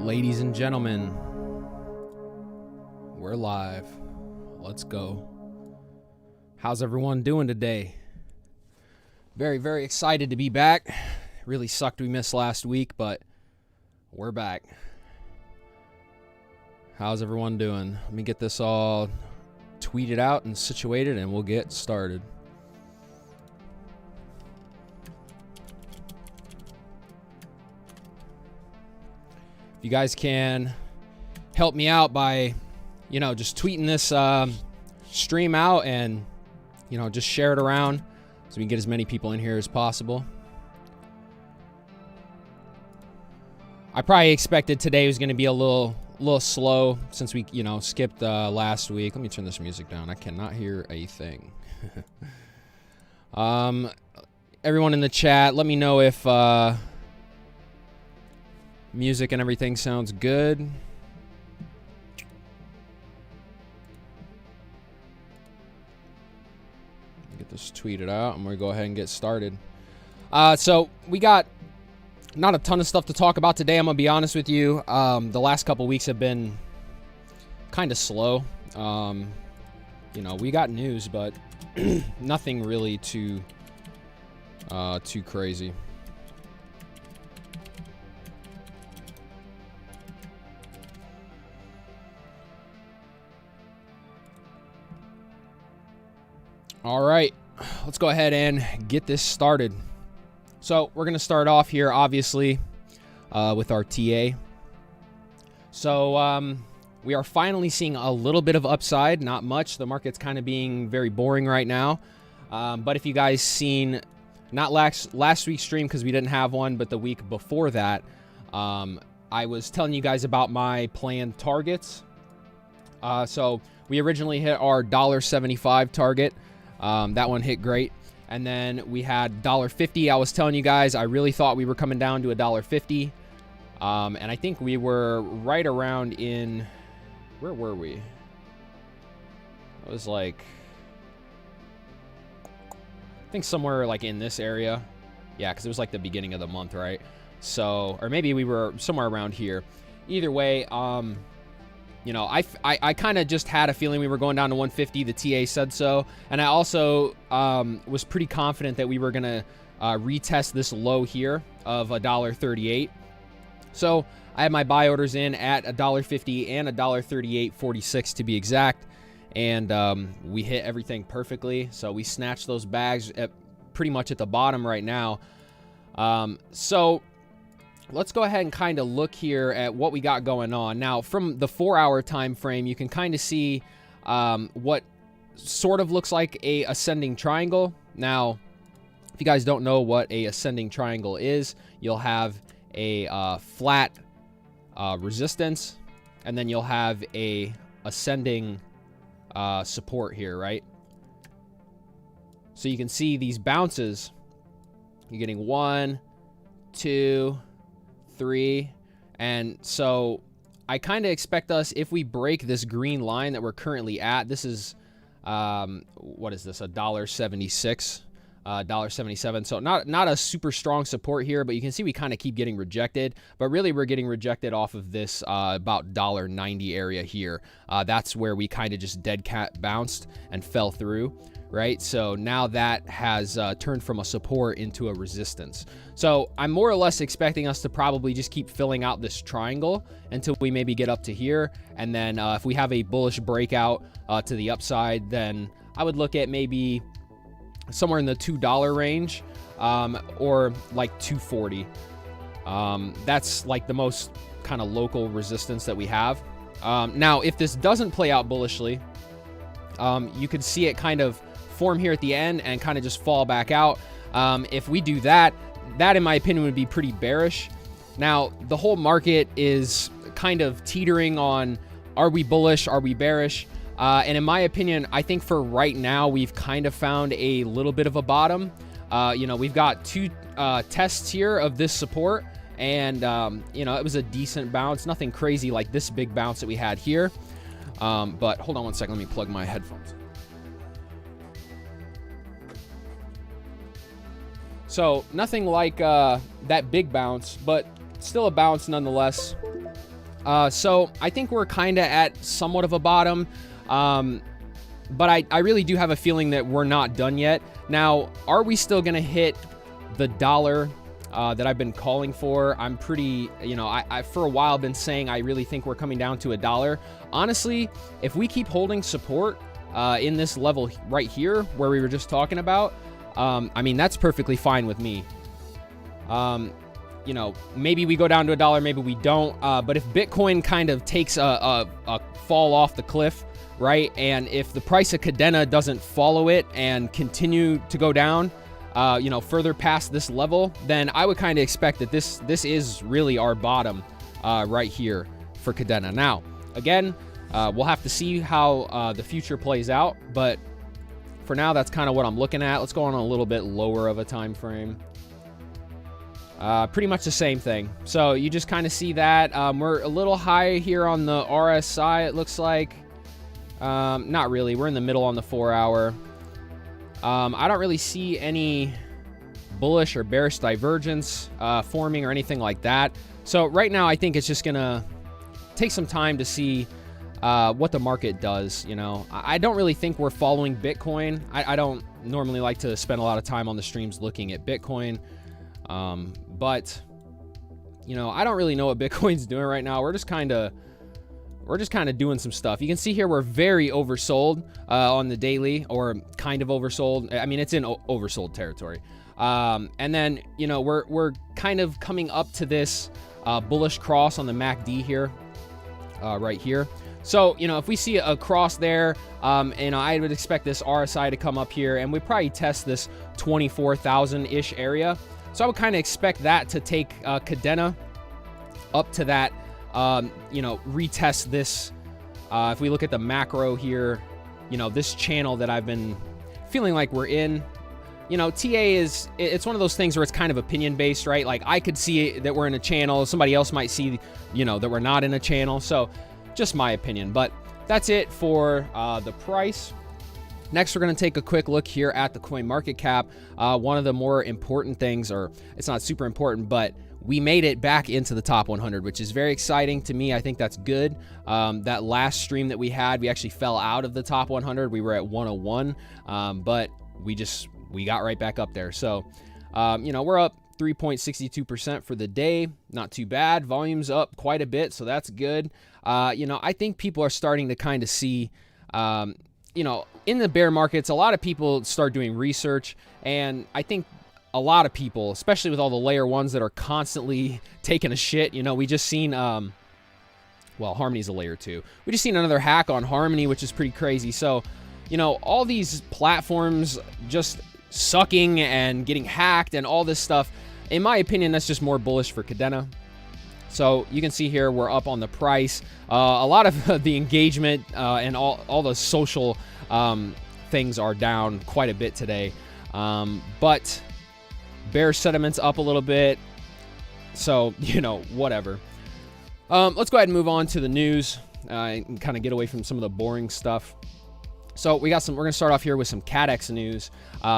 Ladies and gentlemen, we're live. Let's go. How's everyone doing today? Very, very excited to be back. Really sucked we missed last week, but we're back. How's everyone doing? Let me get this all tweeted out and situated, and we'll get started. If you guys can help me out by, just tweeting this stream out and, just share it around so we can get as many people in here as possible. I probably expected today was going to be a little slow since we, skipped last week. Let me turn this music down. I cannot hear a thing. Everyone in the chat, let me know if music and everything sounds good. Get this tweeted out. I'm going to go ahead and get started. So we got not a ton of stuff to talk about today. I'm going to be honest with you. The last couple weeks have been kind of slow. We got news, but nothing really too crazy. All right, let's go ahead and get this started. So we're going to start off here, obviously, with our TA. So we are finally seeing a little bit of upside, not much. The market's kind of being very boring right now. But if you guys seen, not last week's stream because we didn't have one, but the week before that, I was telling you guys about my planned targets. So we originally hit our $1.75 target. That one hit great. And then we had $1.50. I was telling you guys, I really thought we were coming down to $1.50. And I think we were right around in, where were we? It was like, I think somewhere like in this area. Yeah, because it was like the beginning of the month, right? So, or maybe we were somewhere around here. Either way, I kind of just had a feeling we were going down to 150. The TA said so. And I also was pretty confident that we were going to retest this low here of $1.38. So I had my buy orders in at $1.50 and $1.38.46 to be exact. And we hit everything perfectly. So we snatched those bags at pretty much at the bottom right now. So let's go ahead and kind of look here at what we got going on. Now, from the 4-hour time frame, you can kind of see what sort of looks like a ascending triangle. Now, if you guys don't know what a ascending triangle is, you'll have a flat resistance, and then you'll have a ascending support here, right? So you can see these bounces. You're getting 1, 2, 3, and so I kind of expect us, if we break this green line that we're currently at, this is what is this, $1.76, $1.77, so not a super strong support here, but you can see we kind of keep getting rejected, but really we're getting rejected off of this about $1.90 area here. That's where we kind of just dead cat bounced and fell through, right? So now that has turned from a support into a resistance. So I'm more or less expecting us to probably just keep filling out this triangle until we maybe get up to here. And then if we have a bullish breakout to the upside, then I would look at maybe somewhere in the $2 range or like $2.40. That's like the most kind of local resistance that we have. Now, if this doesn't play out bullishly, you could see it kind of form here at the end and kind of just fall back out. If we do that, that in my opinion would be pretty bearish. Now, the whole market is kind of teetering on, are we bullish, are we bearish? And in my opinion, I think for right now, we've kind of found a little bit of a bottom. We've got two tests here of this support, and it was a decent bounce, nothing crazy like this big bounce that we had here. But hold on one second, let me plug my headphones. So nothing like that big bounce, but still a bounce nonetheless. So I think we're kind of at somewhat of a bottom. But I really do have a feeling that we're not done yet. Now, are we still going to hit the dollar that I've been calling for? I'm pretty, I for a while been saying I really think we're coming down to $1. Honestly, if we keep holding support in this level right here where we were just talking about, I mean, that's perfectly fine with me. Maybe we go down to $1, maybe we don't. But if Bitcoin kind of takes a fall off the cliff, right? And if the price of Kadena doesn't follow it and continue to go down, further past this level, then I would kind of expect that this is really our bottom right here for Kadena. Now, again, we'll have to see how the future plays out, but for now, that's kind of what I'm looking at. Let's go on a little bit lower of a time frame. Pretty much the same thing. So you just kind of see that. We're a little high here on the RSI, it looks like. Not really. We're in the middle on the 4-hour. I don't really see any bullish or bearish divergence forming or anything like that. So right now, I think it's just going to take some time to see what the market does. I don't really think we're following Bitcoin. I don't normally like to spend a lot of time on the streams looking at Bitcoin. But I don't really know what Bitcoin's doing right now. We're just kind of doing some stuff. You can see here we're very oversold on the daily, or kind of oversold. I mean, it's in oversold territory. And then, we're kind of coming up to this bullish cross on the MACD here, right here. So, if we see a cross there, I would expect this RSI to come up here, and we probably test this 24,000-ish area. So I would kind of expect that to take Kadena up to that, retest this. If we look at the macro here, this channel that I've been feeling like we're in, TA it's one of those things where it's kind of opinion based, right? Like I could see that we're in a channel. Somebody else might see, that we're not in a channel. So just my opinion, but that's it for the price. Next, we're going to take a quick look here at the coin market cap. One of the more important things, or it's not super important, but we made it back into the top 100, which is very exciting to me. I think that's good. That last stream that we had, we actually fell out of the top 100. We were at 101, but we got right back up there. So, we're up 3.62% for the day. Not too bad. Volume's up quite a bit, so that's good. I think people are starting to kind of see, in the bear markets, a lot of people start doing research, and I think a lot of people, especially with all the layer ones that are constantly taking a shit, we just seen, Harmony's a layer 2. We just seen another hack on Harmony, which is pretty crazy. So, all these platforms just sucking and getting hacked and all this stuff, in my opinion, that's just more bullish for Kadena. So you can see here we're up on the price. A lot of the engagement and all the social things are down quite a bit today. But bear sentiment's up a little bit. So, whatever. Let's go ahead and move on to the news and kind of get away from some of the boring stuff. So we're going to start off here with some Cadex news.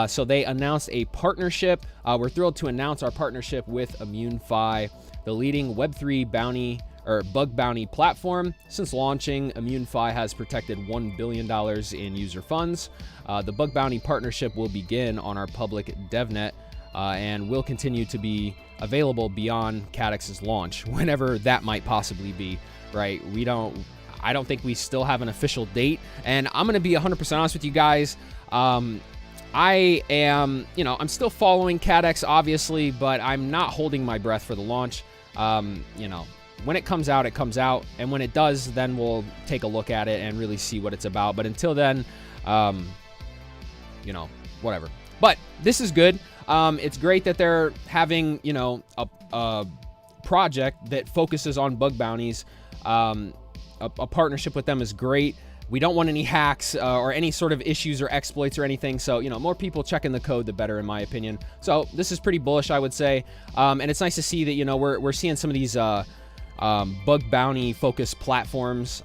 So they announced a partnership. We're thrilled to announce our partnership with ImmuneFi, the leading Web3 bounty or bug bounty platform. Since launching, ImmuneFi has protected $1 billion in user funds. The bug bounty partnership will begin on our public DevNet and will continue to be available beyond Cadex's launch, whenever that might possibly be, right? I don't think we still have an official date, and I'm going to be 100% honest with you guys. I am, I'm still following Cadex, obviously, but I'm not holding my breath for the launch. When it comes out, it comes out, and when it does, then we'll take a look at it and really see what it's about. But until then, whatever. But this is good. It's great that they're having, a project that focuses on bug bounties. A partnership with them is great. We don't want any hacks or any sort of issues or exploits or anything. So, more people checking the code, the better, in my opinion. So this is pretty bullish, I would say. And it's nice to see that, we're seeing some of these bug bounty focused platforms,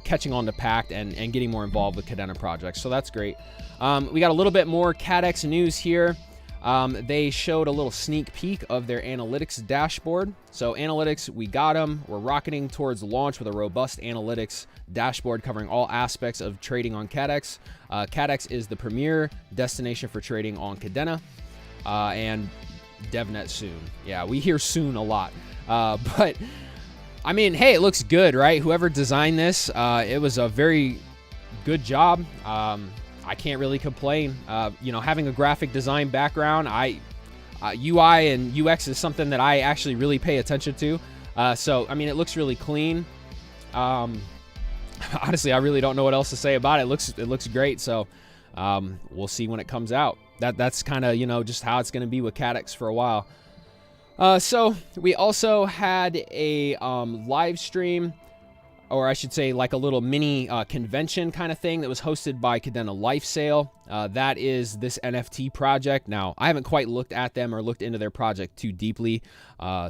catching on to Pact and getting more involved with Kadena projects. So that's great. We got a little bit more Cadex news here. They showed a little sneak peek of their analytics dashboard. So analytics, we got them. We're rocketing towards launch with a robust analytics dashboard covering all aspects of trading on Cadex. Cadex is the premier destination for trading on Kadena, and DevNet soon. Yeah, we hear soon a lot. But I mean, hey, it looks good, right? Whoever designed this, it was a very good job. I can't really complain. You know, having a graphic design background, UI and UX is something that I actually really pay attention to. So, I mean, it looks really clean. Honestly, I really don't know what else to say about it. It looks great. So, we'll see when it comes out. That's kind of, you know, just how it's going to be with Cadex for a while. So we also had a live stream, or I should say like a little mini convention kind of thing that was hosted by Kadena Life Sale. That is this NFT project. Now, I haven't quite looked at them or looked into their project too deeply,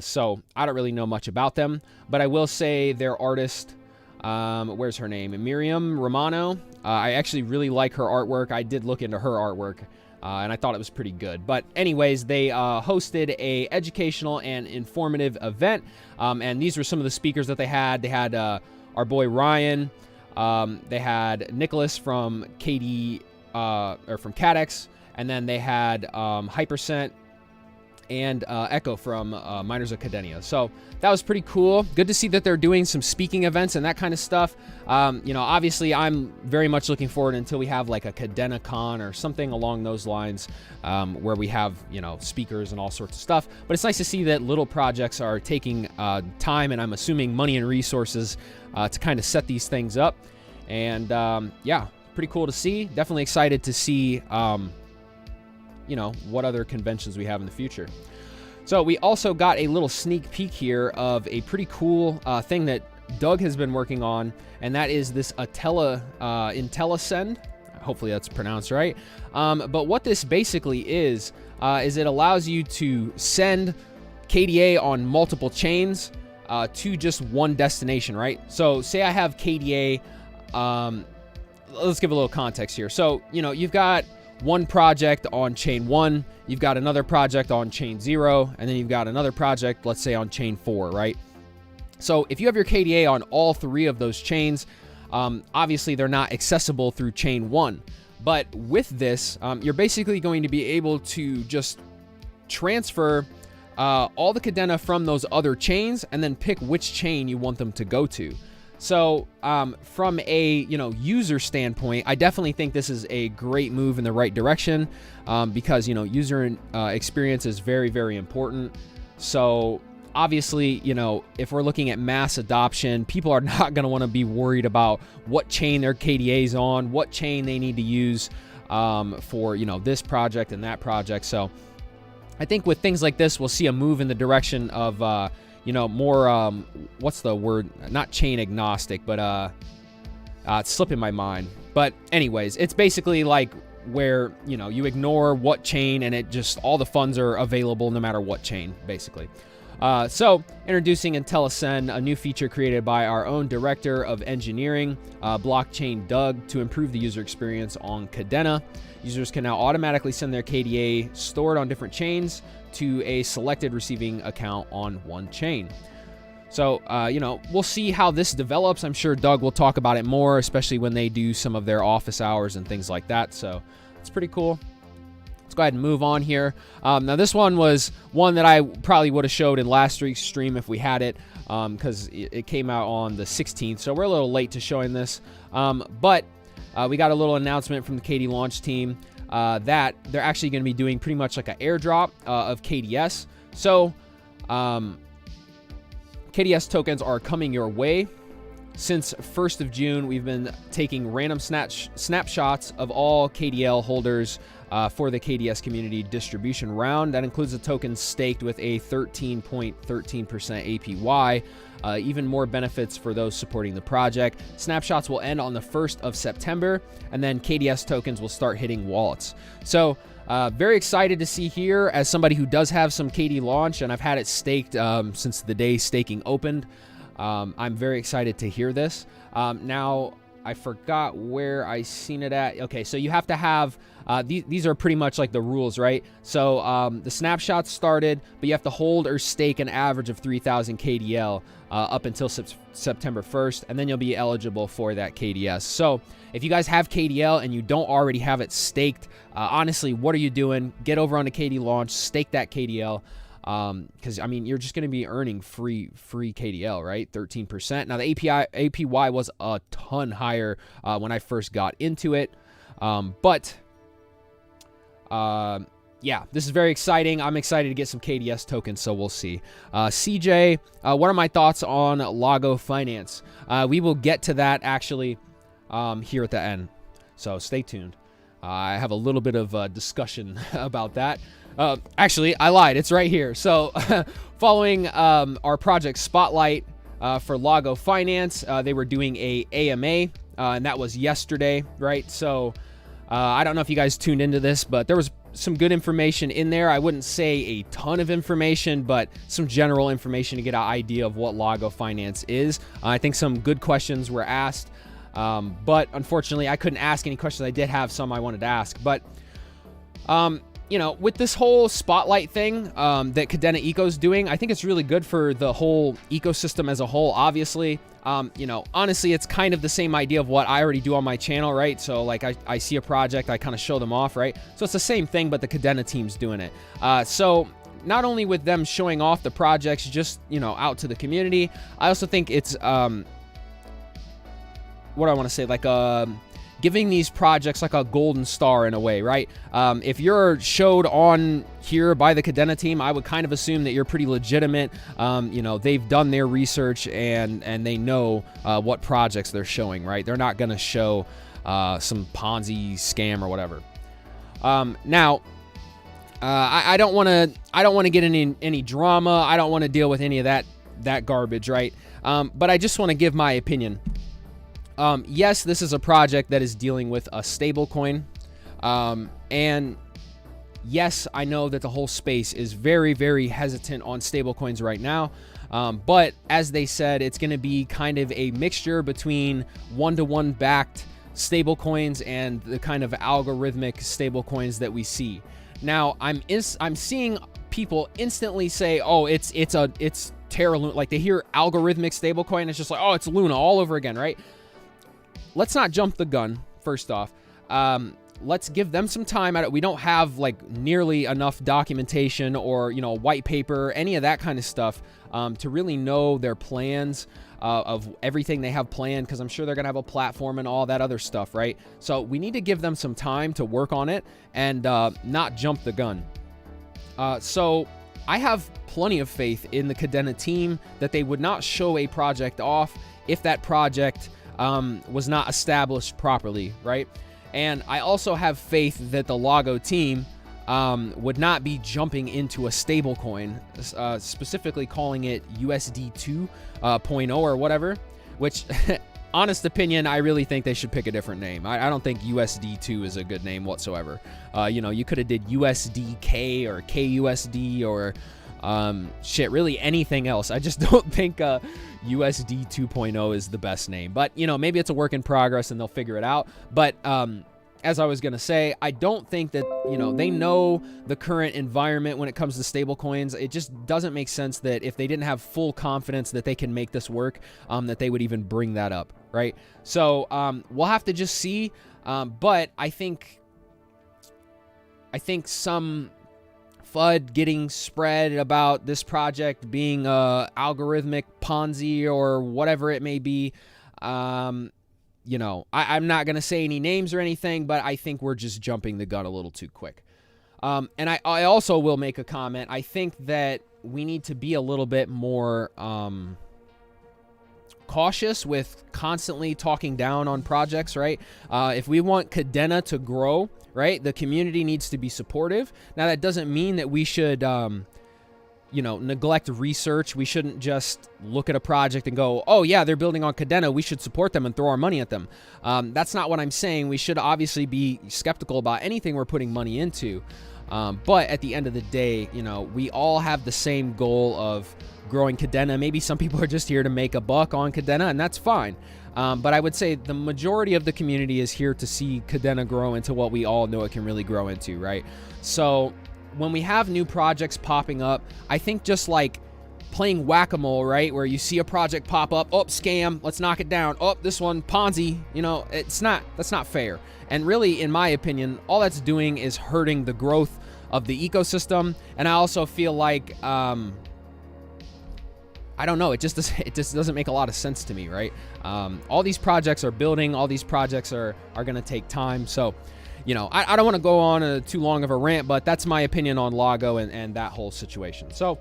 so I don't really know much about them. But I will say their artist, where's her name? Miriam Romano. I actually really like her artwork. I did look into her artwork, and I thought it was pretty good. But anyways, they hosted a educational and informative event, and these were some of the speakers that they had. They had our boy Ryan. They had Nicholas from from Cadex, and then they had Hypercent and Echo from Miners of Kadena. So that was pretty cool. Good to see that they're doing some speaking events and that kind of stuff. You know, obviously I'm very much looking forward until we have like a Kadena Con or something along those lines, where we have, you know, speakers and all sorts of stuff. But it's nice to see that little projects are taking time, and I'm assuming money and resources to kind of set these things up. And yeah, pretty cool to see. Definitely excited to see you know, what other conventions we have in the future. So we also got a little sneak peek here of a pretty cool thing that Doug has been working on, and that is this Intellisend. Hopefully that's pronounced right. But what this basically is it allows you to send KDA on multiple chains to just one destination, right? So say I have KDA, let's give a little context here. So, you know, you've got one project on chain 1, you've got another project on chain 0, and then you've got another project, let's say, on chain 4, right? So if you have your KDA on all 3 of those chains, obviously they're not accessible through chain 1. But with this, you're basically going to be able to just transfer all the Kadena from those other chains and then pick which chain you want them to go to. So from a, you know, user standpoint, I definitely think this is a great move in the right direction, because, you know, user experience is very, very important. So obviously, you know, if we're looking at mass adoption, people are not going to want to be worried about what chain their KDA is on, what chain they need to use for, you know, this project and that project. So I think with things like this, we'll see a move in the direction of you know, more, what's the word? Not chain agnostic, but it's slipping my mind. But anyways, it's basically like where, you know, you ignore what chain and it just, all the funds are available no matter what chain, basically. So introducing Intellisend, a new feature created by our own director of engineering, blockchain Doug, to improve the user experience on Kadena. Users can now automatically send their KDA stored on different chains to a selected receiving account on one chain. So, you know, we'll see how this develops. I'm sure Doug will talk about it more, especially when they do some of their office hours and things like that. So it's pretty cool. Let's go ahead and move on here. Now, this one was one that I probably would have showed in last week's stream if we had it, because it came out on the 16th. So we're a little late to showing this. But we got a little announcement from the KD launch team that they're actually going to be doing pretty much like an airdrop of KDS. So KDS tokens are coming your way. Since 1st of June, we've been taking random snapshots of all KDL holders for the KDS community distribution round. That includes the tokens staked with a 13.13% APY. Even more benefits for those supporting the project. Snapshots will end on the 1st of September, and then KDS tokens will start hitting wallets. So very excited to see here, as somebody who does have some KD launch, and I've had it staked since the day staking opened. I'm very excited to hear this. Now, I forgot where I seen it at. Okay, so you have to have, these are pretty much like the rules, right? So the snapshot started, but you have to hold or stake an average of 3,000 KDL up until September 1st, and then you'll be eligible for that KDS. So if you guys have KDL and you don't already have it staked, honestly, what are you doing? Get over on the KD launch, stake that KDL. Because I mean, you're just going to be earning free KDL, right? 13%. Now the APY was a ton higher when I first got into it, but yeah, this is very exciting. I'm excited to get some KDS tokens, so we'll see. CJ, what are my thoughts on Lago Finance? We will get to that actually here at the end, so stay tuned. I have a little bit of discussion about that. Actually, I lied. It's right here. So following our project Spotlight for Lago Finance, they were doing a AMA, and that was yesterday, right? So I don't know if you guys tuned into this, but there was some good information in there. I wouldn't say a ton of information, but some general information to get an idea of what Lago Finance is. I think some good questions were asked, but unfortunately, I couldn't ask any questions. I did have some I wanted to ask, but you know, with this whole Spotlight thing that Kadena Eco's doing, I think it's really good for the whole ecosystem as a whole, obviously. You know, honestly, it's kind of the same idea of what I already do on my channel, right? So, like, I see a project, I kind of show them off, right? So it's the same thing, but the Kadena team's doing it. So not only with them showing off the projects just, you know, out to the community, I also think it's, what do I want to say, like, giving these projects like a golden star in a way, right? If you're showed on here by the Kadena team, I would kind of assume that you're pretty legitimate. You know, they've done their research and they know what projects they're showing, right? They're not going to show some Ponzi scam or whatever. Now, I don't want to get in any drama. I don't want to deal with any of that garbage, right? But I just want to give my opinion. Yes, this is a project that is dealing with a stable coin. And yes, I know that the whole space is very, very hesitant on stable coins right now. But as they said, it's going to be kind of a mixture between one-to-one backed stable coins and the kind of algorithmic stable coins that we see. Now, I'm seeing people instantly say, oh, it's Terra Luna. Like, they hear algorithmic stable coin, it's just like, oh, it's Luna all over again, right? Let's not jump the gun, first off. Let's give them some time at it. We don't have, like, nearly enough documentation or, you know, white paper, any of that kind of stuff to really know their plans of everything they have planned, because I'm sure they're going to have a platform and all that other stuff, right? So we need to give them some time to work on it and not jump the gun. So I have plenty of faith in the Kadena team that they would not show a project off if that project was not established properly, right? And I also have faith that the Lago team would not be jumping into a stable coin, specifically calling it USD 2.0 or whatever, which, honest opinion, I really think they should pick a different name. I don't think USD 2 is a good name whatsoever. You know, you could have did USDK or KUSD or shit, really anything else. I just don't think USD 2.0 is the best name, but you know, maybe it's a work in progress and they'll figure it out. But as I was gonna say, I don't think that, you know, they know the current environment when it comes to stable coins. It just doesn't make sense that if they didn't have full confidence that they can make this work, that they would even bring that up, right? So we'll have to just see. But I think some FUD getting spread about this project being algorithmic Ponzi or whatever it may be. You know, I'm not going to say any names or anything, but I think we're just jumping the gun a little too quick. And I also will make a comment. I think that we need to be a little bit more cautious with constantly talking down on projects, right? If we want Kadena to grow, right, the community needs to be supportive. Now, that doesn't mean that we should, you know, neglect research. We shouldn't just look at a project and go, oh, yeah, they're building on Kadena, we should support them and throw our money at them. That's not what I'm saying. We should obviously be skeptical about anything we're putting money into. But at the end of the day, you know, we all have the same goal of growing Kadena. Maybe some people are just here to make a buck on Kadena, and that's fine. But I would say the majority of the community is here to see Kadena grow into what we all know it can really grow into, right? So when we have new projects popping up, I think just like playing whack-a-mole, right, where you see a project pop up, oh, scam, let's knock it down, oh, this one, Ponzi, you know, that's not fair. And really, in my opinion, all that's doing is hurting the growth of the ecosystem. And I also feel like, I don't know, it just doesn't make a lot of sense to me, right? All these projects are building, all these projects are going to take time. So, you know, I don't want to go on too long of a rant, but that's my opinion on Lago and that whole situation. So,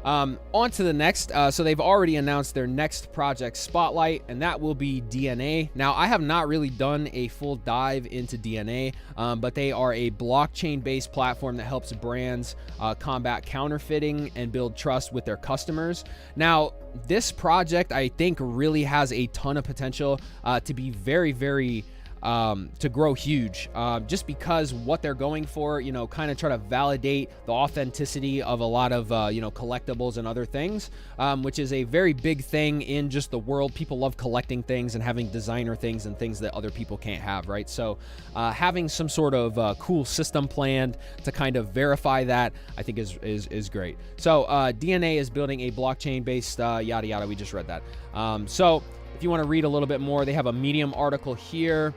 on to the next. So they've already announced their next project spotlight, and that will be DNA. Now, I have not really done a full dive into DNA, but they are a blockchain-based platform that helps brands combat counterfeiting and build trust with their customers. Now, this project, I think, really has a ton of potential to be very, very to grow huge, just because what they're going for, you know, kind of try to validate the authenticity of a lot of, you know, collectibles and other things, which is a very big thing in just the world. People love collecting things and having designer things and things that other people can't have, right? So having some sort of cool system planned to kind of verify that, I think is great. So DNA is building a blockchain-based yada yada. We just read that. So if you want to read a little bit more, they have a Medium article here,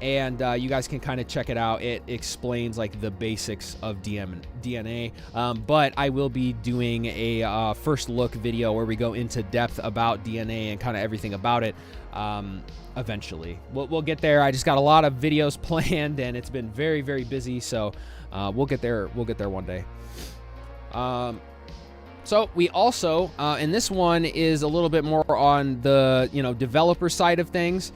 and you guys can kind of check it out. It explains like the basics of DNA, but I will be doing a first look video where we go into depth about DNA and kind of everything about it eventually. We'll get there. I just got a lot of videos planned, and it's been very, very busy, so we'll get there one day. So we also, and this one is a little bit more on the, you know, developer side of things.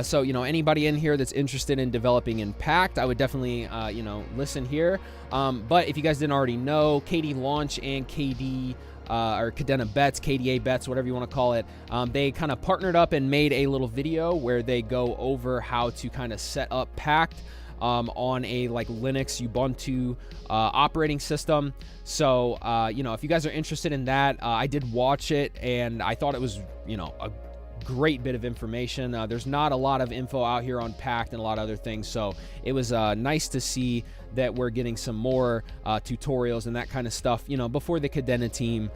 So, you know, anybody in here that's interested in developing in Pact, I would definitely, you know, listen here. But if you guys didn't already know, KD Launch and KD, or Kadena Bets, KDA Bets, whatever you want to call it, they kind of partnered up and made a little video where they go over how to kind of set up Pact on a like Linux Ubuntu operating system. So, you know, if you guys are interested in that, I did watch it and I thought it was, you know, a great bit of information. There's not a lot of info out here on Pact and a lot of other things. So it was nice to see that we're getting some more tutorials and that kind of stuff, you know, before the Kadena team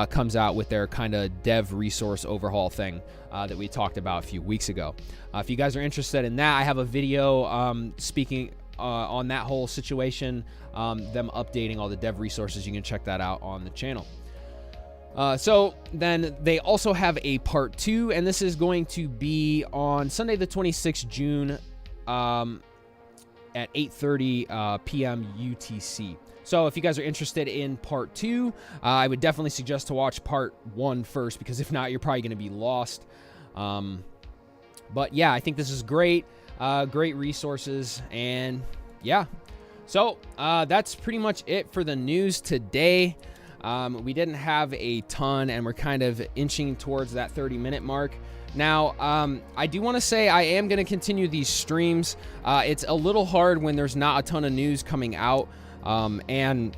comes out with their kind of dev resource overhaul thing that we talked about a few weeks ago. If you guys are interested in that, I have a video speaking on that whole situation, them updating all the dev resources. You can check that out on the channel. So then they also have a part 2, and this is going to be on Sunday the 26th June at 8:30 p.m. UTC. So if you guys are interested in part 2, I would definitely suggest to watch part 1 first, because if not, you're probably going to be lost. But yeah, I think this is great. Great resources, and yeah. So that's pretty much it for the news today. We didn't have a ton, and we're kind of inching towards that 30-minute mark. Now, I do want to say I am going to continue these streams. It's a little hard when there's not a ton of news coming out, and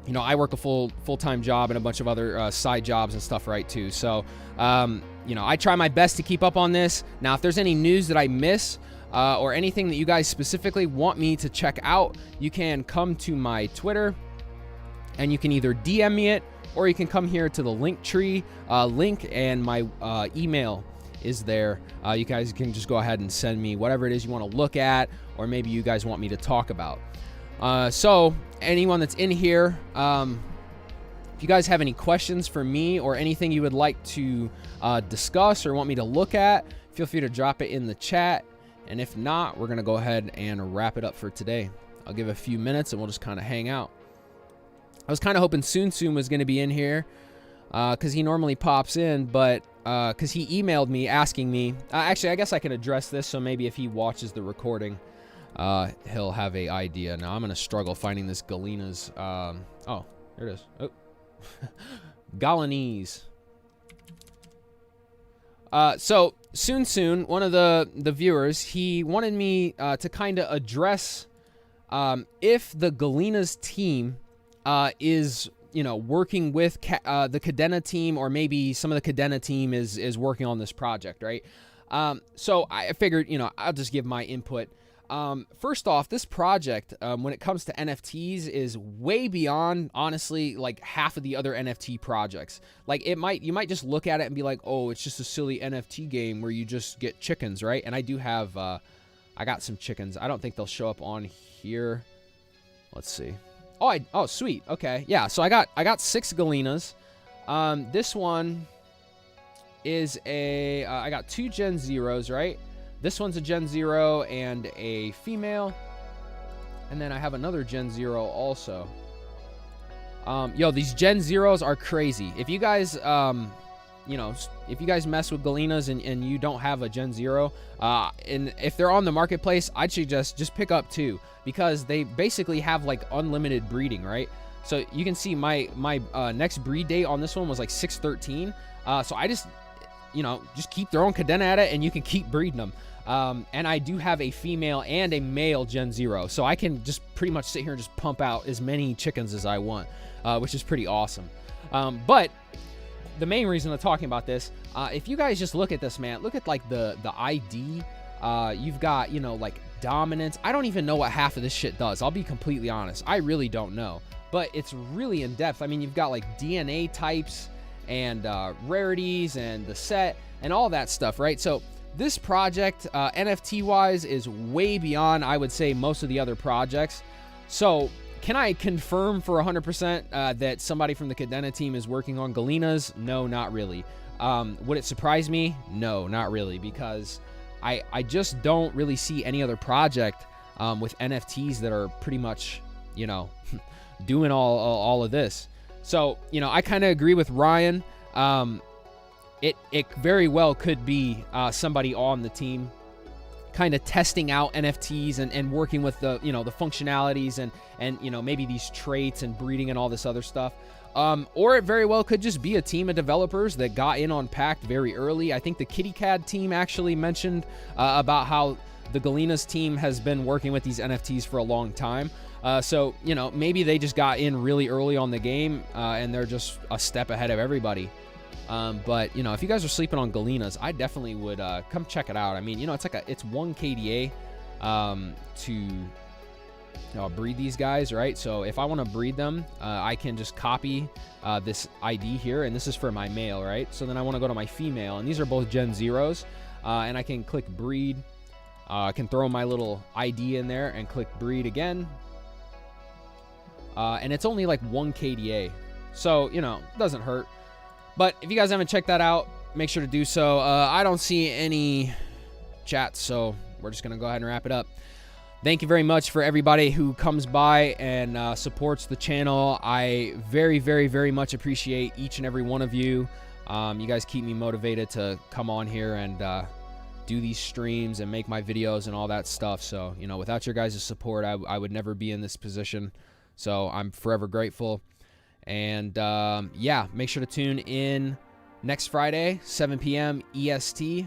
you know, I work a full-time job and a bunch of other side jobs and stuff, right, too. So, you know, I try my best to keep up on this. Now, if there's any news that I miss, or anything that you guys specifically want me to check out, you can come to my Twitter, and you can either DM me it, or you can come here to the Linktree link, and my email is there. You guys can just go ahead and send me whatever it is you want to look at, or maybe you guys want me to talk about. So anyone that's in here, if you guys have any questions for me or anything you would like to discuss or want me to look at, feel free to drop it in the chat. And if not, we're going to go ahead and wrap it up for today. I'll give a few minutes and we'll just kind of hang out. I was kind of hoping Soon was going to be in here because he normally pops in, but because he emailed me asking me. Actually, I guess I can address this, so maybe if he watches the recording, he'll have an idea. Now, I'm going to struggle finding this Galenas. Oh, there it is. Oh. Galenas. So Soon, one of the viewers, he wanted me to kind of address if the Galenas team is, you know, working with the Kadena team, or maybe some of the Kadena team is working on this project, right? So I figured, you know, I'll just give my input. First off, this project, when it comes to NFTs, is way beyond, honestly, like half of the other NFT projects. Like you might just look at it and be like, oh, it's just a silly NFT game where you just get chickens, right? And I do have, I got some chickens. I don't think they'll show up on here. Let's see. Oh, sweet. Okay. Yeah. So I got 6 Galenas. This one is I got 2 Gen Zeros, right? This one's a Gen 0 and a female. And then I have another Gen 0 also. Yo, these Gen 0s are crazy. If you guys, you know, if you guys mess with Galenas and you don't have a Gen 0, and if they're on the marketplace, I'd suggest just pick up 2, because they basically have like unlimited breeding, right? So you can see my next breed date on this one was like 6/13. So I just, you know, just keep throwing Kadena at it and you can keep breeding them. And I do have a female and a male Gen 0, so I can just pretty much sit here and just pump out as many chickens as I want, which is pretty awesome. But the main reason I'm talking about this, if you guys just look at this, man, look at like the ID. You've got, you know, like dominance. I don't even know what half of this shit does. I'll be completely honest. I really don't know, but it's really in depth. I mean, you've got like DNA types and rarities and the set and all that stuff, right? So this project, NFT wise, is way beyond, I would say, most of the other projects. So can I confirm for 100% that somebody from the Kadena team is working on Galenas? No, not really. Would it surprise me? No, not really, because I just don't really see any other project with NFTs that are pretty much, you know, doing all of this. So, you know, I kind of agree with Ryan. It very well could be somebody on the team kind of testing out NFTs and working with the, you know, the functionalities and you know, maybe these traits and breeding and all this other stuff. Or it very well could just be a team of developers that got in on Pact very early. I think the KittyCad team actually mentioned about how the Galenas team has been working with these NFTs for a long time. So, you know, maybe they just got in really early on the game and they're just a step ahead of everybody. But, you know, if you guys are sleeping on Galenas, I definitely would come check it out. I mean, you know, it's 1 KDA to, you know, breed these guys, right? So if I want to breed them, I can just copy this ID here, and this is for my male, right? So then I want to go to my female, and these are both Gen 0s, and I can click breed. I can throw my little ID in there and click breed again. And it's only like 1 KDA. So, you know, it doesn't hurt. But if you guys haven't checked that out, make sure to do so. I don't see any chats, so we're just going to go ahead and wrap it up. Thank you very much for everybody who comes by and supports the channel. I very, very, very much appreciate each and every one of you. You guys keep me motivated to come on here and do these streams and make my videos and all that stuff. So, you know, without your guys' support, I would never be in this position. So I'm forever grateful. And yeah, make sure to tune in next Friday, 7 p.m. EST.